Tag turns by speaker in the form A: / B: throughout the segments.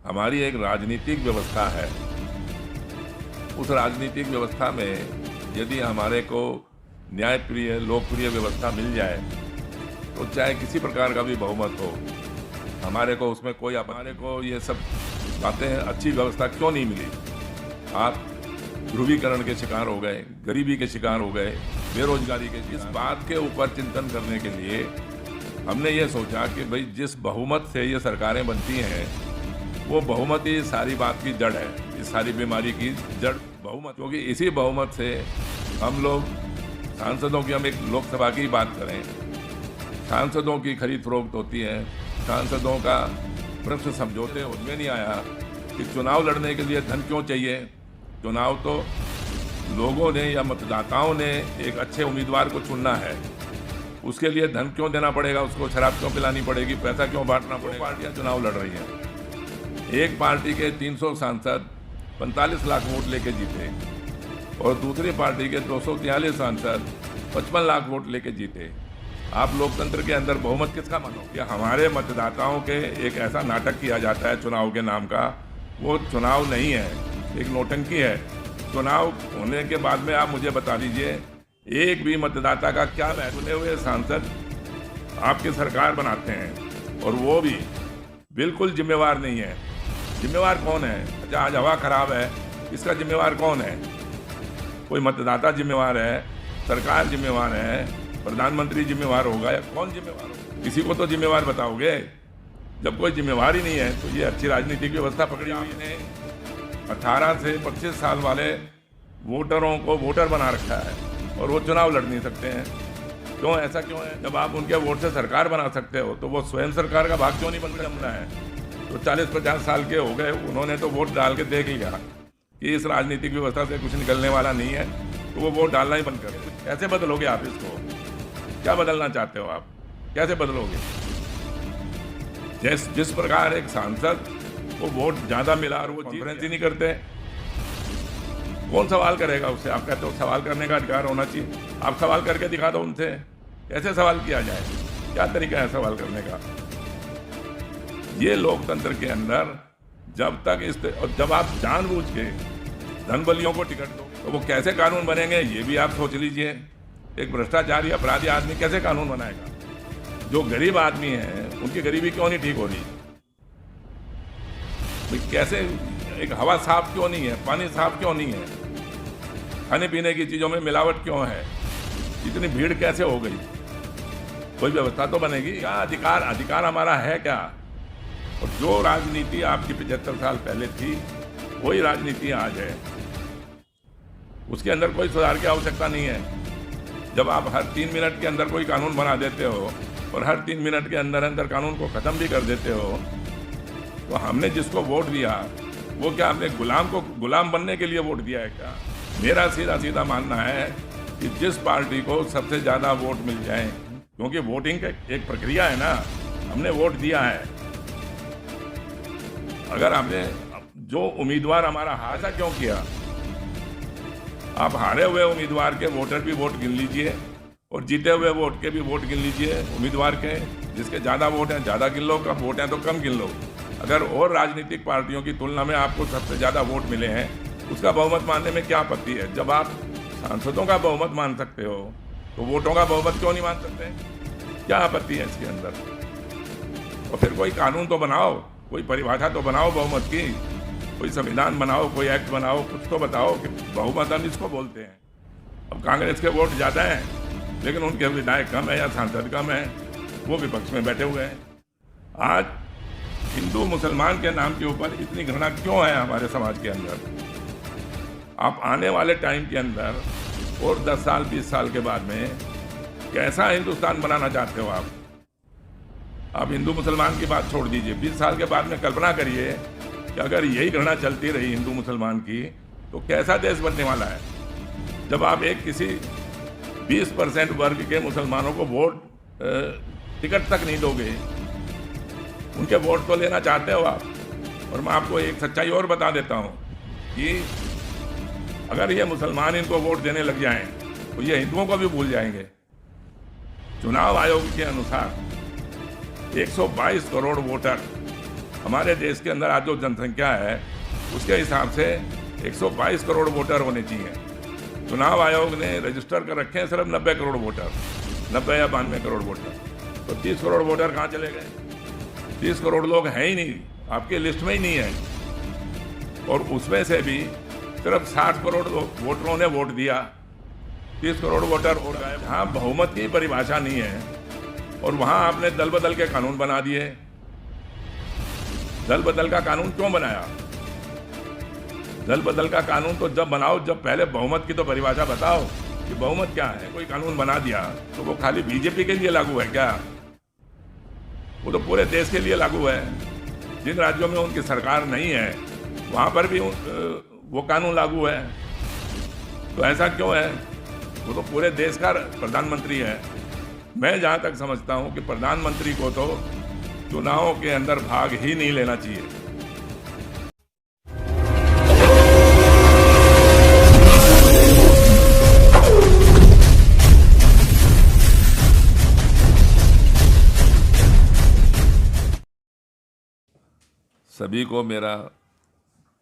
A: हमारी एक राजनीतिक व्यवस्था है। उस राजनीतिक व्यवस्था में यदि हमारे को न्यायप्रिय लोकप्रिय व्यवस्था मिल जाए तो चाहे किसी प्रकार का भी बहुमत हो, हमारे को उसमें कोई हमारे को ये सब बातें अच्छी व्यवस्था क्यों नहीं मिली। आप ध्रुवीकरण के शिकार हो गए, गरीबी के शिकार हो गए, बेरोजगारी के। इस बात के ऊपर चिंतन करने के लिए हमने ये सोचा कि भाई जिस बहुमत से ये सरकारें बनती हैं वो बहुमत ही सारी बात की जड़ है, इस सारी बीमारी की जड़ बहुमत। क्योंकि इसी बहुमत से हम लोग सांसदों की, हम एक लोकसभा की बात करें, सांसदों की खरीद फरोख्त होती है, सांसदों का प्रश्न समझौते उसमें नहीं आया कि चुनाव लड़ने के लिए धन क्यों चाहिए। चुनाव तो लोगों ने या मतदाताओं ने एक अच्छे उम्मीदवार को चुनना है, उसके लिए धन क्यों देना पड़ेगा, उसको शराब क्यों पिलानी पड़ेगी, पैसा क्यों बांटना पड़ेगा। पार्टियां चुनाव लड़ रही हैं, एक पार्टी के 300 सांसद 45 लाख वोट लेके जीते और दूसरी पार्टी के 243 सांसद 55 लाख वोट लेके जीते। आप लोकतंत्र के अंदर बहुमत किसका मानो? कि हमारे मतदाताओं के एक ऐसा नाटक किया जाता है चुनाव के नाम का, वो चुनाव नहीं है, एक नौटंकी है। चुनाव होने के बाद में आप मुझे बता दीजिए एक भी मतदाता का क्या चुने हुए सांसद आपकी सरकार बनाते हैं और वो भी बिल्कुल जिम्मेवार नहीं है। जिम्मेवार कौन है? अच्छा, आज हवा खराब है, इसका जिम्मेवार कौन है? कोई मतदाता जिम्मेवार है, सरकार जिम्मेवार है, प्रधानमंत्री जिम्मेवार होगा या कौन जिम्मेवार होगा? किसी को तो जिम्मेवार बताओगे। जब कोई जिम्मेवार ही नहीं है तो ये अच्छी राजनीतिक व्यवस्था पकड़ी हुई ने 18 से 25 साल वाले वोटरों को वोटर बना रखा है और वो चुनाव लड़ नहीं सकते हैं। क्यों, ऐसा क्यों है? जब आप उनके वोट से सरकार बना सकते हो तो वो स्वयं सरकार का भाग क्यों नहीं बन रहा है? तो 40-50 साल के हो गए, उन्होंने तो वोट डाल के देख लिया कि इस राजनीतिक व्यवस्था से कुछ निकलने वाला नहीं है, तो वो वोट डालना ही बंद कर दे। कैसे बदलोगे आप इसको? क्या बदलना चाहते हो आप? कैसे बदलोगे? जिस प्रकार एक सांसद को वोट ज्यादा मिला और वो कॉन्फ्रेंस ही नहीं करते, कौन सवाल करेगा उससे? आप कहते हो सवाल करने का अधिकार होना चाहिए, आप सवाल करके दिखा दो उनसे। कैसे सवाल किया जाए? क्या तरीका है सवाल करने का? ये लोकतंत्र के अंदर जब तक और जब आप जानबूझ के धनबलियों को टिकट दो तो वो कैसे कानून बनेंगे ये भी आप सोच लीजिए। एक भ्रष्टाचारी अपराधी आदमी कैसे कानून बनाएगा? जो गरीब आदमी है उनकी गरीबी क्यों नहीं ठीक हो रही? कैसे एक हवा साफ क्यों नहीं है, पानी साफ क्यों नहीं है, खाने पीने की चीजों में मिलावट क्यों है, इतनी भीड़ कैसे हो गई? कोई व्यवस्था तो बनेगी। क्या अधिकार हमारा है क्या? और जो राजनीति आपकी 75 साल पहले थी वही राजनीति आज है, उसके अंदर कोई सुधार की आवश्यकता नहीं है। जब आप हर 3 मिनट के अंदर कोई कानून बना देते हो और हर 3 मिनट के अंदर अंदर कानून को खत्म भी कर देते हो, तो हमने जिसको वोट दिया वो क्या हमने गुलाम बनने के लिए वोट दिया है क्या? मेरा सीधा मानना है कि जिस पार्टी को सबसे ज्यादा वोट मिल जाए, क्योंकि वोटिंग का एक प्रक्रिया है ना, हमने वोट दिया है। अगर हमने जो उम्मीदवार हमारा हारा क्यों किया? आप हारे हुए उम्मीदवार के वोटर भी वोट गिन लीजिए और जीते हुए वोट के भी वोट गिन लीजिए। उम्मीदवार के जिसके ज्यादा वोट हैं ज्यादा गिन लो, कम वोट हैं तो कम गिन लो। अगर और राजनीतिक पार्टियों की तुलना में आपको सबसे ज्यादा वोट मिले हैं, उसका बहुमत मानने में क्या आपत्ति है? जब आप सांसदों का बहुमत मान सकते हो तो वोटों का बहुमत क्यों नहीं मान सकते? क्या आपत्ति है इसके अंदर? और फिर कोई कानून तो बनाओ, कोई परिभाषा तो बनाओ बहुमत की, कोई संविधान बनाओ, कोई एक्ट बनाओ, कुछ तो बताओ कि बहुमत हम इसको बोलते हैं। अब कांग्रेस के वोट ज्यादा हैं लेकिन उनके विधायक कम है या सांसद कम है, वो विपक्ष में बैठे हुए हैं। आज हिंदू मुसलमान के नाम के ऊपर इतनी घृणा क्यों है हमारे समाज के अंदर? आप आने वाले टाइम के अंदर और 10 साल 20 साल के बाद में कैसा हिंदुस्तान बनाना चाहते हो आप? आप हिंदू मुसलमान की बात छोड़ दीजिए, 20 साल के बाद में कल्पना करिए कि अगर यही घृणा चलती रही हिंदू मुसलमान की तो कैसा देश बनने वाला है? जब आप एक किसी 20% वर्ग के मुसलमानों को वोट टिकट तक नहीं दोगे, उनके वोट तो लेना चाहते हो आप। और मैं आपको एक सच्चाई और बता देता हूं कि अगर ये मुसलमान इनको वोट देने लग जाएं तो ये हिंदुओं को भी भूल जाएंगे। चुनाव आयोग के अनुसार 122 करोड़ वोटर हमारे देश के अंदर आज जो जनसंख्या है उसके हिसाब से 122 करोड़ वोटर होने चाहिए। चुनाव आयोग ने रजिस्टर कर रखे हैं सिर्फ 90 करोड़ वोटर, 90 या 92 करोड़ वोटर। तो 30 करोड़ वोटर कहाँ चले गए? 30 करोड़ लोग हैं ही नहीं, आपके लिस्ट में ही नहीं है। और उसमें से भी सिर्फ 60 करोड़ वोटरों ने वोट दिया, 30 करोड़ वोटर हो गए। हाँ, बहुमत की परिभाषा नहीं है और वहां आपने दल बदल के कानून बना दिए। दल बदल का कानून क्यों बनाया? दल बदल का कानून तो जब बनाओ जब पहले बहुमत की तो परिभाषा बताओ कि बहुमत क्या है। कोई कानून बना दिया तो वो खाली बीजेपी के लिए लागू है क्या? वो तो पूरे देश के लिए लागू है। जिन राज्यों में उनकी सरकार नहीं है वहां पर भी वो कानून लागू है। तो ऐसा क्यों है? वो तो पूरे देश का प्रधानमंत्री है। मैं जहां तक समझता हूं कि प्रधानमंत्री को तो चुनावों के अंदर भाग ही नहीं लेना चाहिए। सभी को मेरा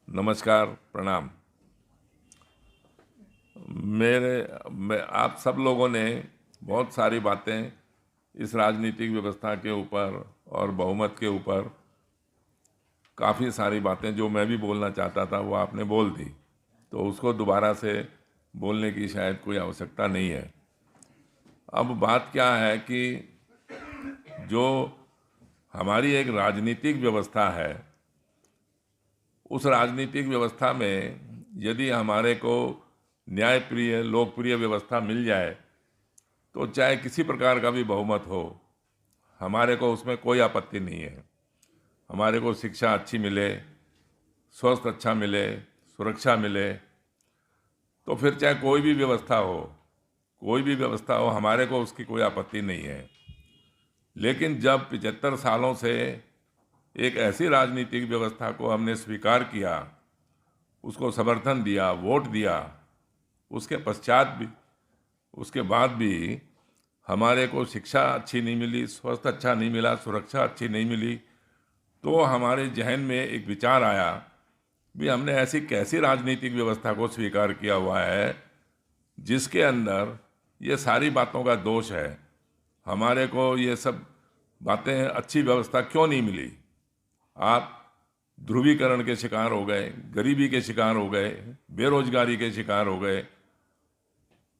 A: नमस्कार, प्रणाम। आप सब लोगों ने बहुत सारी बातें इस राजनीतिक व्यवस्था के ऊपर और बहुमत के ऊपर, काफ़ी सारी बातें जो मैं भी बोलना चाहता था वो आपने बोल दी, तो उसको दोबारा से बोलने की शायद कोई आवश्यकता नहीं है। अब बात क्या है कि जो हमारी एक राजनीतिक व्यवस्था है, उस राजनीतिक व्यवस्था में यदि हमारे को न्यायप्रिय लोकप्रिय व्यवस्था मिल जाए तो चाहे किसी प्रकार का भी बहुमत हो, हमारे को उसमें कोई आपत्ति नहीं है। हमारे को शिक्षा अच्छी मिले, स्वास्थ्य अच्छा मिले, सुरक्षा मिले, तो फिर चाहे कोई भी व्यवस्था हो, हमारे को उसकी कोई आपत्ति नहीं है। लेकिन जब 75 सालों से एक ऐसी राजनीतिक व्यवस्था को हमने स्वीकार किया, उसको समर्थन दिया, वोट दिया, उसके पश्चात भी, उसके बाद भी हमारे को शिक्षा अच्छी नहीं मिली, स्वास्थ्य अच्छा नहीं मिला, सुरक्षा अच्छी नहीं मिली, तो हमारे जहन में एक विचार आया भी हमने ऐसी कैसी राजनीतिक व्यवस्था को स्वीकार किया हुआ है जिसके अंदर ये सारी बातों का दोष है। हमारे को ये सब बातें, अच्छी व्यवस्था क्यों नहीं मिली? आप ध्रुवीकरण के शिकार हो गए, गरीबी के शिकार हो गए, बेरोजगारी के शिकार हो गए।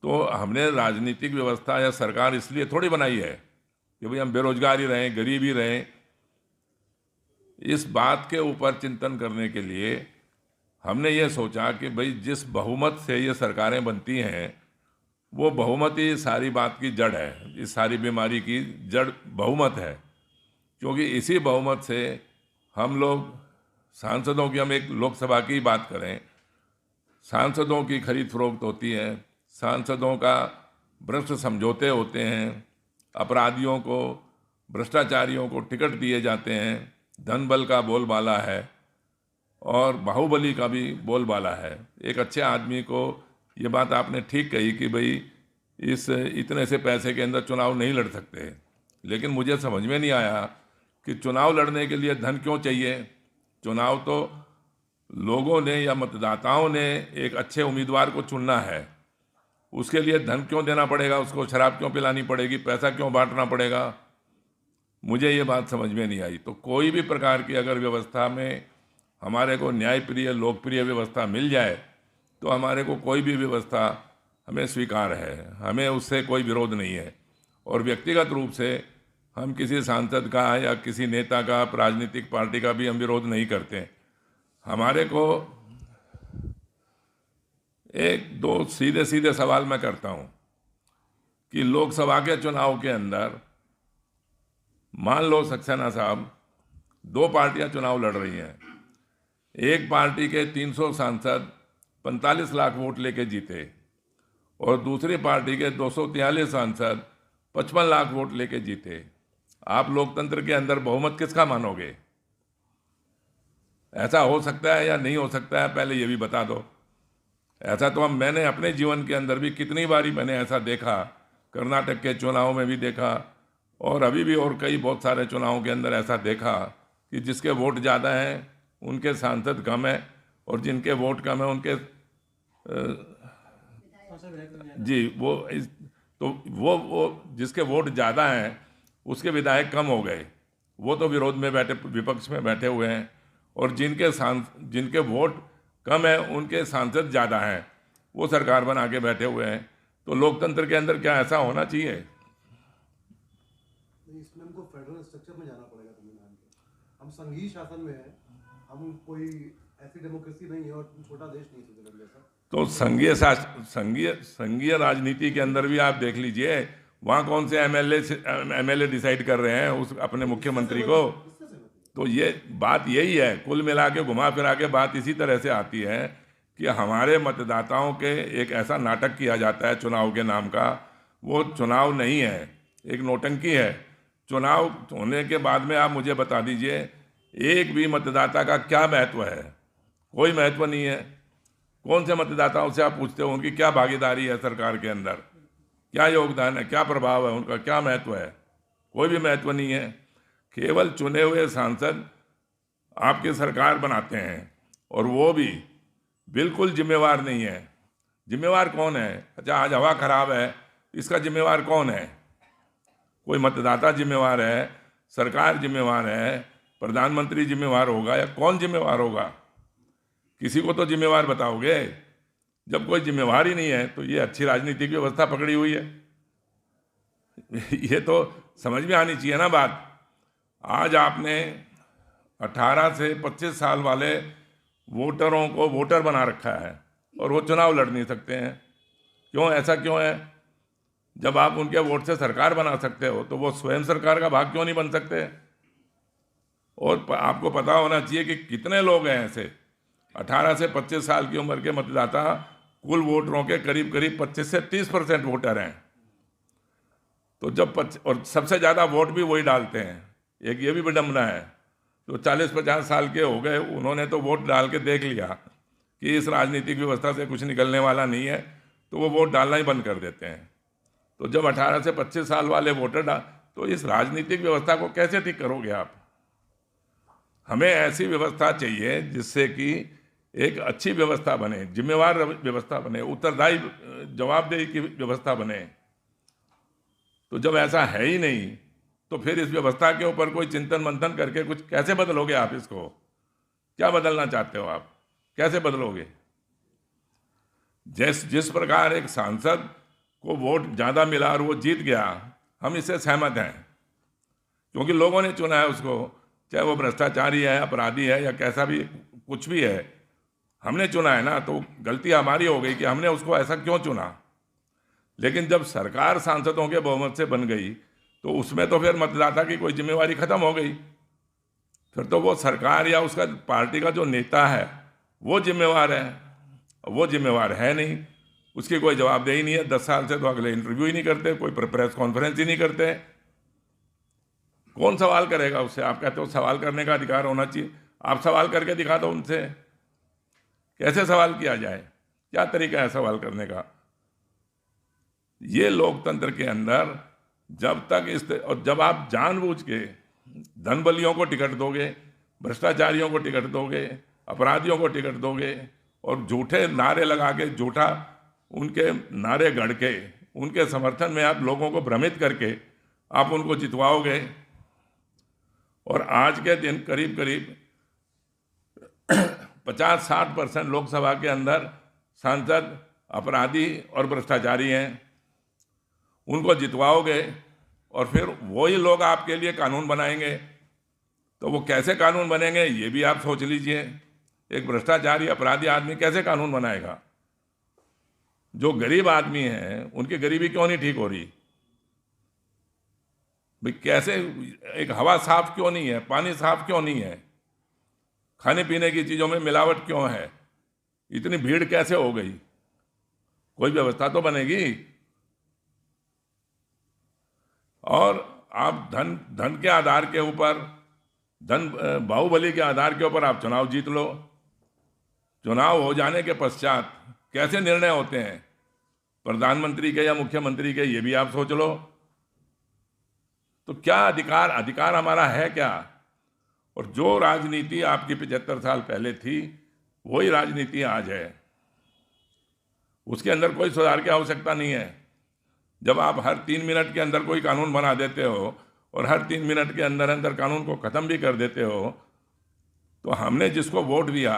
A: तो हमने राजनीतिक व्यवस्था या सरकार इसलिए थोड़ी बनाई है कि भाई हम बेरोजगार ही रहें, गरीब ही रहें। इस बात के ऊपर चिंतन करने के लिए हमने ये सोचा कि भाई जिस बहुमत से ये सरकारें बनती हैं वो बहुमत ही सारी बात की जड़ है, इस सारी बीमारी की जड़ बहुमत है। क्योंकि इसी बहुमत से हम लोग सांसदों की, हम एक लोकसभा की बात करें, सांसदों की खरीद फरोख्त होती है, सांसदों का भ्रष्ट समझौते होते हैं, अपराधियों को, भ्रष्टाचारियों को टिकट दिए जाते हैं, धन बल का बोलबाला है और बाहुबली का भी बोलबाला है। एक अच्छे आदमी को ये बात आपने ठीक कही कि भाई इस इतने से पैसे के अंदर चुनाव नहीं लड़ सकते, लेकिन मुझे समझ में नहीं आया कि चुनाव लड़ने के लिए धन क्यों चाहिए। चुनाव तो लोगों ने या मतदाताओं ने एक अच्छे उम्मीदवार को चुनना है, उसके लिए धन क्यों देना पड़ेगा? उसको शराब क्यों पिलानी पड़ेगी? पैसा क्यों बांटना पड़ेगा? मुझे ये बात समझ में नहीं आई। तो कोई भी प्रकार की अगर व्यवस्था में हमारे को न्यायप्रिय लोकप्रिय व्यवस्था मिल जाए तो हमारे को कोई भी व्यवस्था हमें स्वीकार है, हमें उससे कोई विरोध नहीं है। और व्यक्तिगत रूप से हम किसी सांसद का या किसी नेता का, राजनीतिक पार्टी का भी हम विरोध नहीं करते। हमारे को एक दो सीधे सीधे सवाल मैं करता हूं कि लोकसभा के चुनाव के अंदर मान लो सक्सेना साहब, दो पार्टियां चुनाव लड़ रही हैं, एक पार्टी के 300 सांसद 45 लाख वोट लेके जीते और दूसरी पार्टी के 243 सांसद 55 लाख वोट लेके जीते। आप लोकतंत्र के अंदर बहुमत किसका मानोगे? ऐसा हो सकता है या नहीं हो सकता है, पहले ये भी बता दो। ऐसा तो मैंने अपने जीवन के अंदर भी कितनी बारी मैंने ऐसा देखा, कर्नाटक के चुनाव में भी देखा और अभी भी और कई बहुत सारे चुनावों के अंदर ऐसा देखा कि जिसके वोट ज़्यादा हैं उनके सांसद कम है, और जिनके वोट कम है उनके जी तो वो जिसके वोट ज़्यादा हैं उसके विधायक कम हो गए, वो तो विरोध में बैठे, विपक्ष में बैठे हुए हैं, और जिनके वोट कम है उनके सांसद ज़्यादा हैं, वो सरकार बना के बैठे हुए हैं। तो लोकतंत्र के अंदर क्या ऐसा होना चाहिए?
B: इसमें हमको फेडरल स्ट्रक्चर में जाना पड़ेगा तमिलनाडु के। हम संघीय शासन में हैं, हम कोई ऐसी डेमोक्रेसी नहीं है और छोटा देश नहीं स्विट्जरलैंड जैसा।
A: तो संघीय राजनीति के अंदर भी आप देख लीजिए, वहाँ कौन से एमएलए डिसाइड कर रहे हैं उस अपने मुख्यमंत्री को। तो ये बात यही है, कुल मिला के घुमा फिरा के बात इसी तरह से आती है कि हमारे मतदाताओं के एक ऐसा नाटक किया जाता है चुनाव के नाम का। वो चुनाव नहीं है, एक नौटंकी है। चुनाव होने के बाद में आप मुझे बता दीजिए एक भी मतदाता का क्या महत्व है? कोई महत्व नहीं है। कौन से मतदाताओं से आप पूछते हो उनकी क्या भागीदारी है सरकार के अंदर, क्या योगदान है, क्या प्रभाव है, उनका क्या महत्व है? कोई भी महत्व नहीं है। केवल चुने हुए सांसद आपकी सरकार बनाते हैं, और वो भी बिल्कुल जिम्मेवार नहीं है। जिम्मेवार कौन है? अच्छा, आज हवा खराब है, इसका जिम्मेवार कौन है? कोई मतदाता जिम्मेवार है, सरकार जिम्मेवार है, प्रधानमंत्री जिम्मेवार होगा, या कौन जिम्मेवार होगा? किसी को तो जिम्मेवार बताओगे। जब कोई जिम्मेवार ही नहीं है तो ये अच्छी राजनीतिक व्यवस्था पकड़ी हुई है? ये तो समझ में आनी चाहिए ना बात। आज आपने 18 से 25 साल वाले वोटरों को वोटर बना रखा है और वो चुनाव लड़ नहीं सकते हैं। क्यों? ऐसा क्यों है? जब आप उनके वोट से सरकार बना सकते हो तो वो स्वयं सरकार का भाग क्यों नहीं बन सकते? और आपको पता होना चाहिए कि कितने लोग हैं ऐसे 18 से 25 साल की उम्र के मतदाता, कुल वोटरों के करीब करीब 25 से 30% वोटर हैं। तो और सबसे ज़्यादा वोट भी वही डालते हैं। एक ये भी विडंबना है, जो 40-50 साल के हो गए उन्होंने तो वोट डाल के देख लिया कि इस राजनीतिक व्यवस्था से कुछ निकलने वाला नहीं है, तो वो वोट डालना ही बंद कर देते हैं। तो जब 18 से 25 साल वाले वोटर तो इस राजनीतिक व्यवस्था को कैसे ठीक करोगे आप? हमें ऐसी व्यवस्था चाहिए जिससे कि एक अच्छी व्यवस्था बने, जिम्मेवार व्यवस्था बने, उत्तरदायी जवाबदेही की व्यवस्था बने। तो जब ऐसा है ही नहीं तो फिर इस व्यवस्था के ऊपर कोई चिंतन मंथन करके कुछ कैसे बदलोगे आप? इसको क्या बदलना चाहते हो आप? कैसे बदलोगे? जिस प्रकार एक सांसद को वोट ज़्यादा मिला और वो जीत गया, हम इससे सहमत हैं, क्योंकि लोगों ने चुना है उसको, चाहे वो भ्रष्टाचारी है, अपराधी है, या कैसा भी कुछ भी है, हमने चुना है ना। तो गलती हमारी हो गई कि हमने उसको ऐसा क्यों चुना। लेकिन जब सरकार सांसदों के बहुमत से बन गई तो उसमें तो फिर मतदाता की कोई जिम्मेवारी खत्म हो गई। फिर तो वो सरकार या उसका पार्टी का जो नेता है वो जिम्मेवार है। वो जिम्मेवार है नहीं, उसकी कोई जवाबदेही नहीं है। 10 साल से तो अगले इंटरव्यू ही नहीं करते, कोई प्रेस कॉन्फ्रेंस ही नहीं करते। कौन सवाल करेगा उससे? आप कहते हो सवाल करने का अधिकार होना चाहिए, आप सवाल करके दिखा दो उनसे। कैसे सवाल किया जाए? क्या तरीका है सवाल करने का? ये लोकतंत्र के अंदर जब तक और जब आप जानबूझ के धनबलियों को टिकट दोगे, भ्रष्टाचारियों को टिकट दोगे, अपराधियों को टिकट दोगे, और झूठे नारे लगा के, झूठा उनके नारे गढ़ के उनके समर्थन में आप लोगों को भ्रमित करके आप उनको जितवाओगे, और आज के दिन करीब करीब 50-60% लोकसभा के अंदर सांसद अपराधी और भ्रष्टाचारी हैं, उनको जितवाओगे और फिर वही लोग आपके लिए कानून बनाएंगे। तो वो कैसे कानून बनेंगे ये भी आप सोच लीजिए। एक भ्रष्टाचारी अपराधी आदमी कैसे कानून बनाएगा? जो गरीब आदमी हैं उनकी गरीबी क्यों नहीं ठीक हो रही भाई? कैसे एक हवा साफ क्यों नहीं है? पानी साफ क्यों नहीं है? खाने पीने की चीज़ों में मिलावट क्यों है? इतनी भीड़ कैसे हो गई? कोई व्यवस्था तो बनेगी। और आप धन के आधार के ऊपर, बाहुबली के आधार के ऊपर आप चुनाव जीत लो। चुनाव हो जाने के पश्चात कैसे निर्णय होते हैं प्रधानमंत्री के या मुख्यमंत्री के, ये भी आप सोच लो। तो क्या अधिकार हमारा है क्या? और जो राजनीति आपकी 75 साल पहले थी वही राजनीति आज है। उसके अंदर कोई सुधार की आवश्यकता नहीं है। जब आप हर 3 मिनट के अंदर कोई कानून बना देते हो और हर 3 मिनट के अंदर अंदर कानून को ख़त्म भी कर देते हो, तो हमने जिसको वोट दिया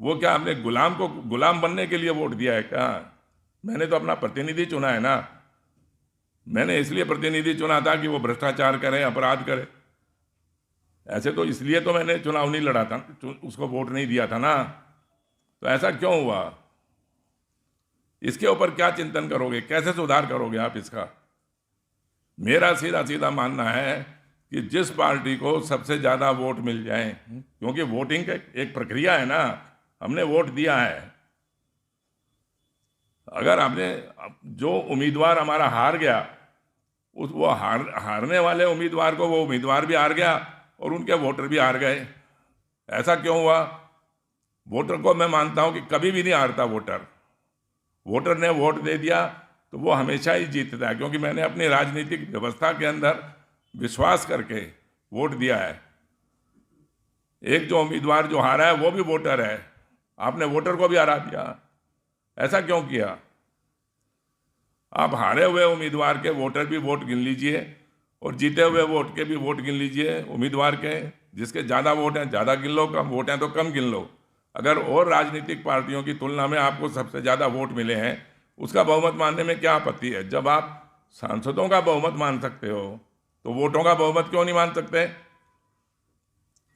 A: वो क्या हमने गुलाम को गुलाम बनने के लिए वोट दिया है क्या? मैंने तो अपना प्रतिनिधि चुना है ना। मैंने इसलिए प्रतिनिधि चुना था कि वो भ्रष्टाचार करे, अपराध करे। ऐसे तो इसलिए तो मैंने चुनाव नहीं लड़ा था, उसको वोट नहीं दिया था ना। तो ऐसा क्यों हुआ? इसके ऊपर क्या चिंतन करोगे, कैसे सुधार करोगे आप इसका? मेरा सीधा सीधा मानना है कि जिस पार्टी को सबसे ज़्यादा वोट मिल जाए, क्योंकि वोटिंग का एक प्रक्रिया है ना, हमने वोट दिया है। अगर आपने जो उम्मीदवार हमारा हार गया, वो हारने वाले उम्मीदवार को वो उम्मीदवार भी हार गया और उनके वोटर भी हार गए। ऐसा क्यों हुआ? वोटर को मैं मानता हूं कि कभी भी नहीं हारता वोटर। वोटर ने वोट दे दिया तो वो हमेशा ही जीतता है, क्योंकि मैंने अपनी राजनीतिक व्यवस्था के अंदर विश्वास करके वोट दिया है। एक जो उम्मीदवार जो हारा है वो भी वोटर है, आपने वोटर को भी हरा दिया। ऐसा क्यों किया? आप हारे हुए उम्मीदवार के वोटर भी वोट गिन लीजिए और जीते हुए वोट के भी वोट गिन लीजिए उम्मीदवार के। जिसके ज़्यादा वोट हैं ज़्यादा गिन लो, कम वोट हैं तो कम गिन लो। अगर और राजनीतिक पार्टियों की तुलना में आपको सबसे ज़्यादा वोट मिले हैं, उसका बहुमत मानने में क्या आपत्ति है? जब आप सांसदों का बहुमत मान सकते हो तो वोटों का बहुमत क्यों नहीं मान सकते?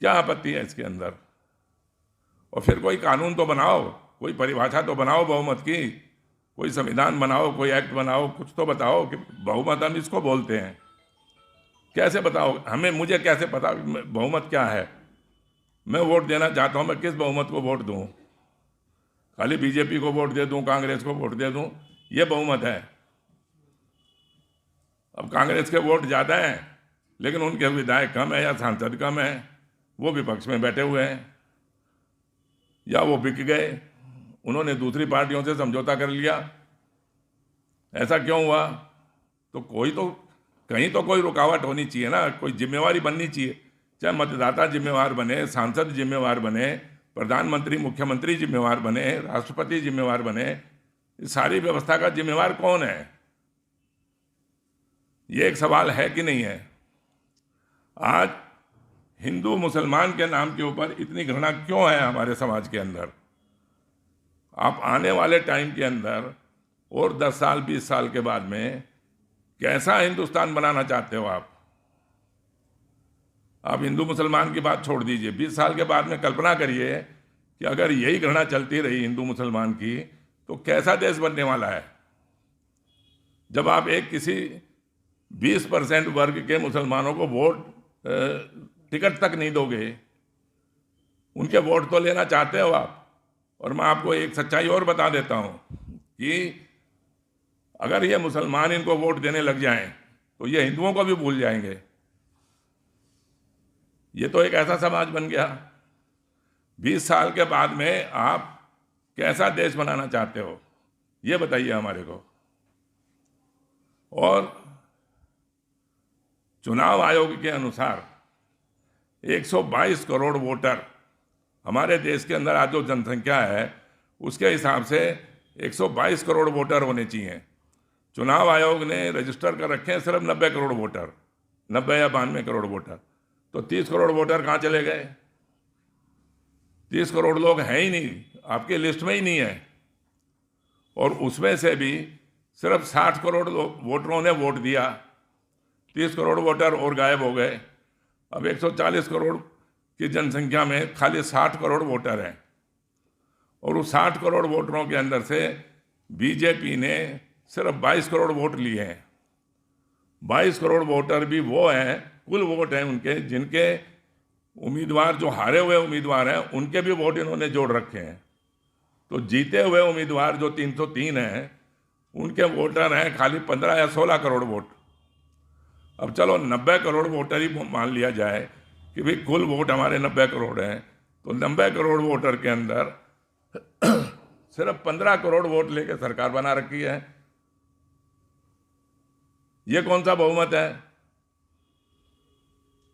A: क्या आपत्ति है इसके अंदर? और फिर कोई कानून तो बनाओ, कोई परिभाषा तो बनाओ बहुमत की, कोई संविधान बनाओ, कोई एक्ट बनाओ, कुछ तो बताओ कि बहुमत हम इसको बोलते हैं। कैसे बताओ हमें? मुझे कैसे पता बहुमत क्या है? मैं वोट देना चाहता हूं, मैं किस बहुमत को वोट दूं? खाली बीजेपी को वोट दे दूं, कांग्रेस को वोट दे दूं, ये बहुमत है? अब कांग्रेस के वोट ज़्यादा हैं लेकिन उनके विधायक कम है या सांसद कम है, वो विपक्ष में बैठे हुए हैं या वो बिक गए, उन्होंने दूसरी पार्टियों से समझौता कर लिया। ऐसा क्यों हुआ? तो कहीं तो कोई रुकावट होनी चाहिए ना, कोई जिम्मेवारी बननी चाहिए। चाहे मतदाता जिम्मेवार बने, सांसद जिम्मेवार बने, प्रधानमंत्री मुख्यमंत्री जिम्मेवार बने, राष्ट्रपति जिम्मेवार बने, इस सारी व्यवस्था का जिम्मेवार कौन है? ये एक सवाल है कि नहीं है? आज हिंदू मुसलमान के नाम के ऊपर इतनी घृणा क्यों है हमारे समाज के अंदर? आप आने वाले टाइम के अंदर और 10 साल 20 साल के बाद में कैसा हिंदुस्तान बनाना चाहते हो आप? आप हिंदू मुसलमान की बात छोड़ दीजिए, 20 साल के बाद में कल्पना करिए कि अगर यही घृणा चलती रही हिंदू मुसलमान की तो कैसा देश बनने वाला है। जब आप एक किसी 20% वर्ग के मुसलमानों को वोट टिकट तक नहीं दोगे, उनके वोट तो लेना चाहते हो आप। और मैं आपको एक सच्चाई और बता देता हूं कि अगर ये मुसलमान इनको वोट देने लग जाएं तो ये हिंदुओं को भी भूल जाएंगे। ये तो एक ऐसा समाज बन गया। 20 साल के बाद में आप कैसा देश बनाना चाहते हो, ये बताइए हमारे को। और चुनाव आयोग के अनुसार 122 करोड़ वोटर हमारे देश के अंदर आज जो जनसंख्या है उसके हिसाब से 122 करोड़ वोटर होने चाहिए। चुनाव आयोग ने रजिस्टर कर रखे हैं सिर्फ 90 करोड़ वोटर, 90 या 92 करोड़ वोटर। तो 30 करोड़ वोटर कहाँ चले गए? 30 करोड़ लोग हैं ही नहीं, आपके लिस्ट में ही नहीं है। और उसमें से भी सिर्फ 60 करोड़ वोटरों ने वोट दिया, 30 करोड़ वोटर और गायब हो गए। अब 140 करोड़ की जनसंख्या में खाली 60 करोड़ वोटर हैं और उस 60 करोड़ वोटरों के अंदर से बीजेपी ने सिर्फ 22 करोड़ वोट लिए हैं। 22 करोड़ वोटर भी वो हैं, कुल वोट हैं उनके, जिनके उम्मीदवार जो हारे हुए उम्मीदवार हैं उनके भी वोट इन्होंने जोड़ रखे हैं। तो जीते हुए उम्मीदवार जो 303 हैं उनके वोटर हैं खाली 15 या 16 करोड़ वोट। अब चलो 90 करोड़ वोटर ही मान लिया जाए कि भाई कुल वोट हमारे 90 करोड़ हैं, तो 90 करोड़ वोटर के अंदर सिर्फ 15 करोड़ वोट लेके सरकार बना रखी है। ये कौन सा बहुमत है?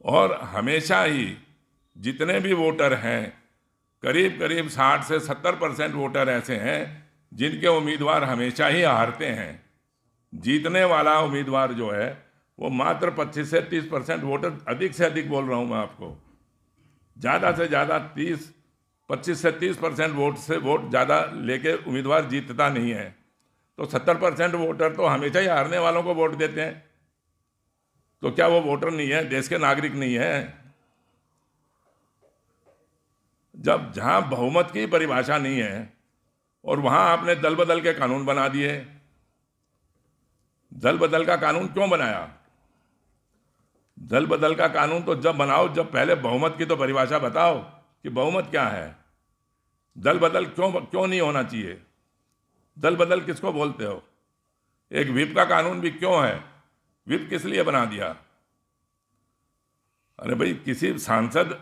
A: और हमेशा ही जितने भी वोटर हैं, करीब करीब 60 से 70% वोटर ऐसे हैं जिनके उम्मीदवार हमेशा ही हारते हैं। जीतने वाला उम्मीदवार जो है वो मात्र 25 से 30% वोटर, अधिक से अधिक बोल रहा हूं मैं आपको, ज़्यादा से ज़्यादा 25 से 30% वोट ज़्यादा लेके उम्मीदवार जीतता नहीं है। तो 70% वोटर तो हमेशा ही हारने वालों को वोट देते हैं। तो क्या वो वोटर नहीं है, देश के नागरिक नहीं है? जब जहां बहुमत की परिभाषा नहीं है और वहां आपने दल बदल के कानून बना दिए। दल बदल का कानून क्यों बनाया? दल बदल का कानून तो जब बनाओ जब पहले बहुमत की तो परिभाषा बताओ कि बहुमत क्या है। दल बदल क्यों नहीं होना चाहिए? दल बदल किसको बोलते हो? एक व्हिप का कानून भी क्यों है? व्हिप किस लिए बना दिया? अरे भाई, किसी सांसद,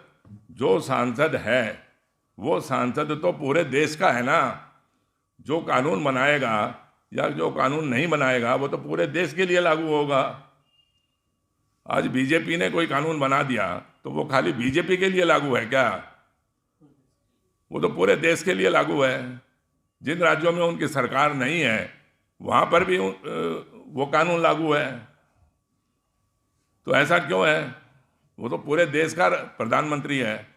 A: जो सांसद है वो सांसद तो पूरे देश का है ना। जो कानून बनाएगा या जो कानून नहीं बनाएगा वो तो पूरे देश के लिए लागू होगा। आज बीजेपी ने कोई कानून बना दिया तो वो खाली बीजेपी के लिए लागू है क्या? वो तो पूरे देश के लिए लागू है। जिन राज्यों में उनकी सरकार नहीं है वहां पर भी वो कानून लागू है। तो ऐसा क्यों है? वो तो पूरे देश का प्रधानमंत्री है।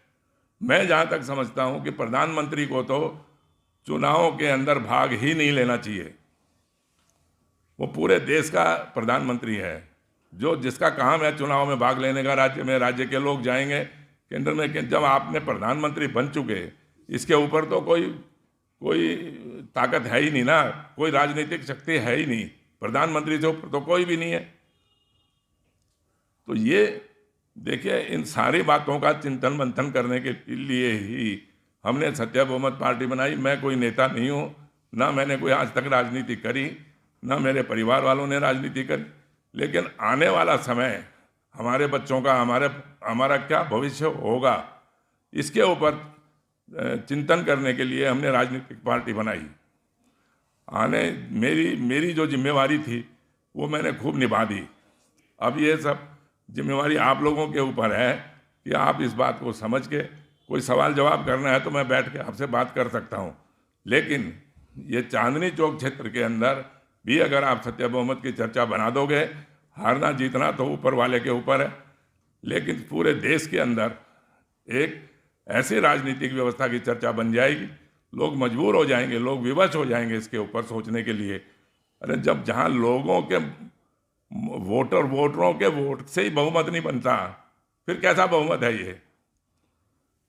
A: मैं जहां तक समझता हूं कि प्रधानमंत्री को तो चुनावों के अंदर भाग ही नहीं लेना चाहिए। वो पूरे देश का प्रधानमंत्री है। जो जिसका काम है चुनाव में भाग लेने का, राज्य में राज्य के लोग जाएंगे केंद्र में। जब आपने प्रधानमंत्री बन चुके, इसके ऊपर तो कोई ताकत है ही नहीं ना, कोई राजनीतिक शक्ति है ही नहीं। प्रधानमंत्री से ऊपर तो कोई भी नहीं है। तो ये देखिए, इन सारी बातों का चिंतन मंथन करने के लिए ही हमने सत्य बहुमत पार्टी बनाई। मैं कोई नेता नहीं हूँ, ना मैंने कोई आज तक राजनीति करी, ना मेरे परिवार वालों ने राजनीति करी। लेकिन आने वाला समय हमारे बच्चों का, हमारा क्या भविष्य होगा, इसके ऊपर चिंतन करने के लिए हमने राजनीतिक पार्टी बनाई। मेरी जो जिम्मेवारी थी वो मैंने खूब निभा दी। अब ये सब जिम्मेवारी आप लोगों के ऊपर है कि आप इस बात को समझ के, कोई सवाल जवाब करना है तो मैं बैठ के आपसे बात कर सकता हूँ। लेकिन ये चांदनी चौक क्षेत्र के अंदर भी अगर आप सत्य बहुमत की चर्चा बना दोगे, हारना जीतना तो ऊपर वाले के ऊपर है। लेकिन पूरे देश के अंदर एक ऐसी राजनीतिक व्यवस्था की चर्चा बन जाएगी, लोग मजबूर हो जाएंगे, लोग विवश हो जाएंगे इसके ऊपर सोचने के लिए। अरे जब जहाँ लोगों के वोटरों के वोट से ही बहुमत नहीं बनता, फिर कैसा बहुमत है ये?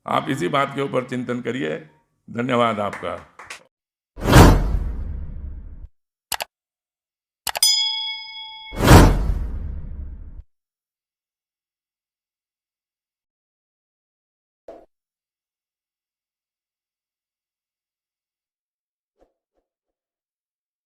A: आप इसी बात के ऊपर चिंतन करिए। धन्यवाद आपका।